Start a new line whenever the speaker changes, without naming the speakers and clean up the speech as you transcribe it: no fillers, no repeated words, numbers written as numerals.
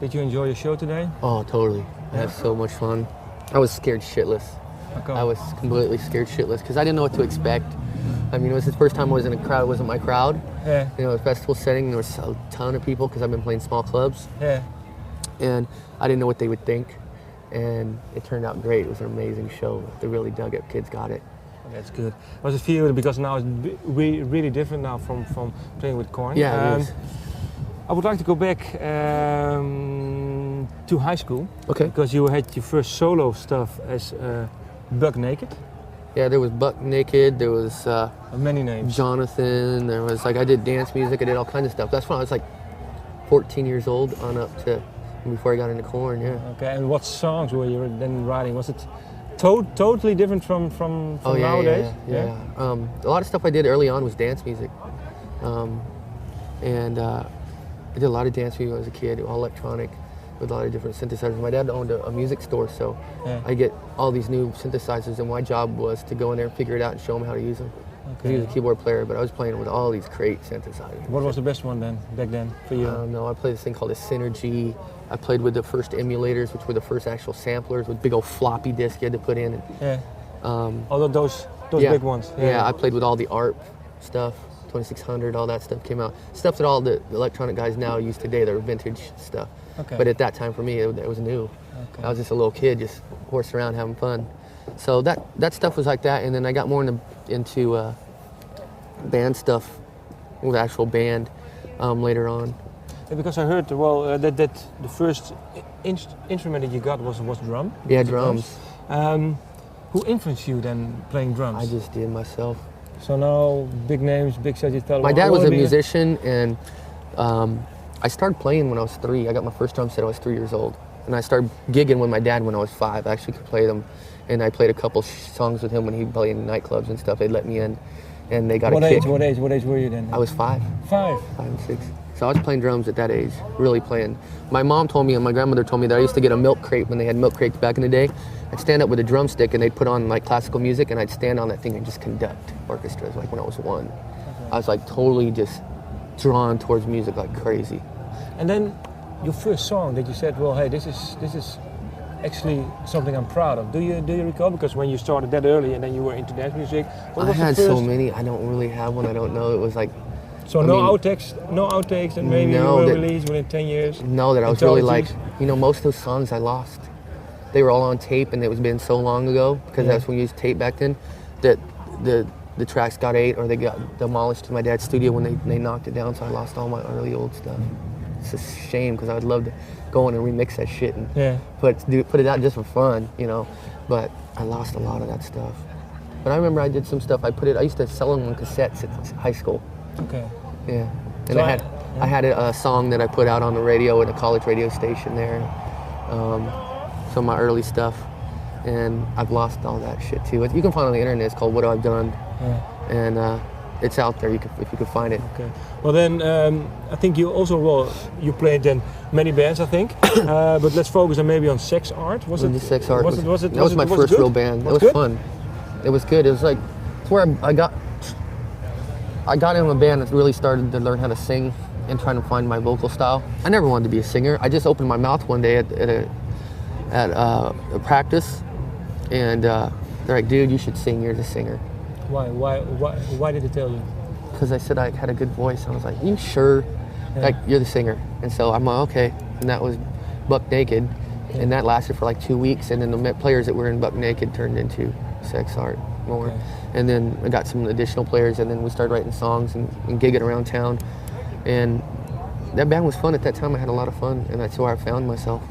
Did you enjoy your show today?
Oh, totally. I had so much fun. I was scared shitless.
Okay.
I was completely scared shitless because I didn't know what to expect. I mean, it was the first time I was in a crowd. It wasn't my crowd.
Yeah.
You know, a festival setting, there was a ton of people because I've been playing small clubs.
Yeah.
And I didn't know what they would think. And it turned out great. It was an amazing show. They really dug it. Kids got it.
That's good. Was it feel because now it's really different now from playing with corn?
Yeah, it is.
I would like to go back to high school.
Okay.
Because you had your first solo stuff as Buck Naked.
Yeah, there was Buck Naked. There was
many names.
Jonathan. There was I did dance music. I did all kinds of stuff. That's when I was 14 years old on up to before I got into corn. Yeah.
Okay. And what songs were you then writing? Was it totally different from nowadays?
Yeah. A lot of stuff I did early on was dance music, and I did a lot of dance music when I was a kid, all electronic, with a lot of different synthesizers. My dad owned a music store, so I get all these new synthesizers, and my job was to go in there and figure it out and show him how to use them. Okay. He was a keyboard player, but I was playing with all these great synthesizers.
What was the best one then, back then, for you?
I don't know. I played this thing called a Synergy. I played with the first emulators, which were the first actual samplers with big old floppy disk you had to put in.
All those big ones.
Yeah, I played with all the ARP stuff, 2600, all that stuff came out. Stuff that all the electronic guys now use today, they're vintage stuff.
Okay.
But at that time for me, it was new. Okay. I was just a little kid, just horsing around having fun. So that stuff was like that, and then I got more into band stuff with actual band later on.
Yeah, because I heard that the first instrument that you got was drum.
Yeah, drums.
Who influenced you then playing drums?
I just did myself.
So now big names, big sets. You thought.
My dad was a musician, and I started playing when I was 3. I got my first drum set when I was 3 years old, and I started gigging with my dad when I was 5. I actually could play them, and I played a couple songs with him when he'd play in nightclubs and stuff. They'd let me in, and they got a kick.
What age were you then?
I was 5.
5
and 6. So I was playing drums at that age, really playing. My mom told me and my grandmother told me that I used to get a milk crate when they had milk crates back in the day. I'd stand up with a drumstick and they'd put on classical music, and I'd stand on that thing and just conduct orchestras when I was 1. Okay. I was totally just drawn towards music like crazy.
And then your first song that you said, well, hey, this is actually something I'm proud of. Do you recall? Because when you started that early and then you were into dance music,
I had so many. I don't really have one. I don't know. It was
So no outtakes, and maybe you will release within 10 years?
No, that I was really most of those songs I lost. They were all on tape, and it was been so long ago, because that's when we used tape back then, that the tracks got ate or they got demolished in my dad's studio when they knocked it down, so I lost all my early old stuff. It's a shame, because I would love to go in and remix that shit and put it out just for fun, but I lost a lot of that stuff. But I remember I did some stuff, I used to sell them on cassettes at high school.
Okay.
Yeah, and so I had a song that I put out on the radio at a college radio station there, some of my early stuff, and I've lost all that shit too. You can find it on the internet. It's called What I've Done, and it's out there if you can find it.
Okay. Well then, I think you also you played in many bands, I think, but let's focus on maybe on SeXarT. Was it
SeXarT? That was my
first
real band. It was fun. It was good. It was it's where I got in a band that really started to learn how to sing and trying to find my vocal style. I never wanted to be a singer. I just opened my mouth one day at a practice, and they're like, "Dude, you should sing. You're the singer."
Why did they tell you?
Because I said I had a good voice. I was like, "You sure?" Yeah. You're the singer. And so I'm like, okay. And that was Buck Naked, and that lasted for 2 weeks. And then the players that were in Buck Naked turned into SeXarT more. Okay. And then I got some additional players, and then we started writing songs and gigging around town. And that band was fun at that time. I had a lot of fun, and that's where I found myself.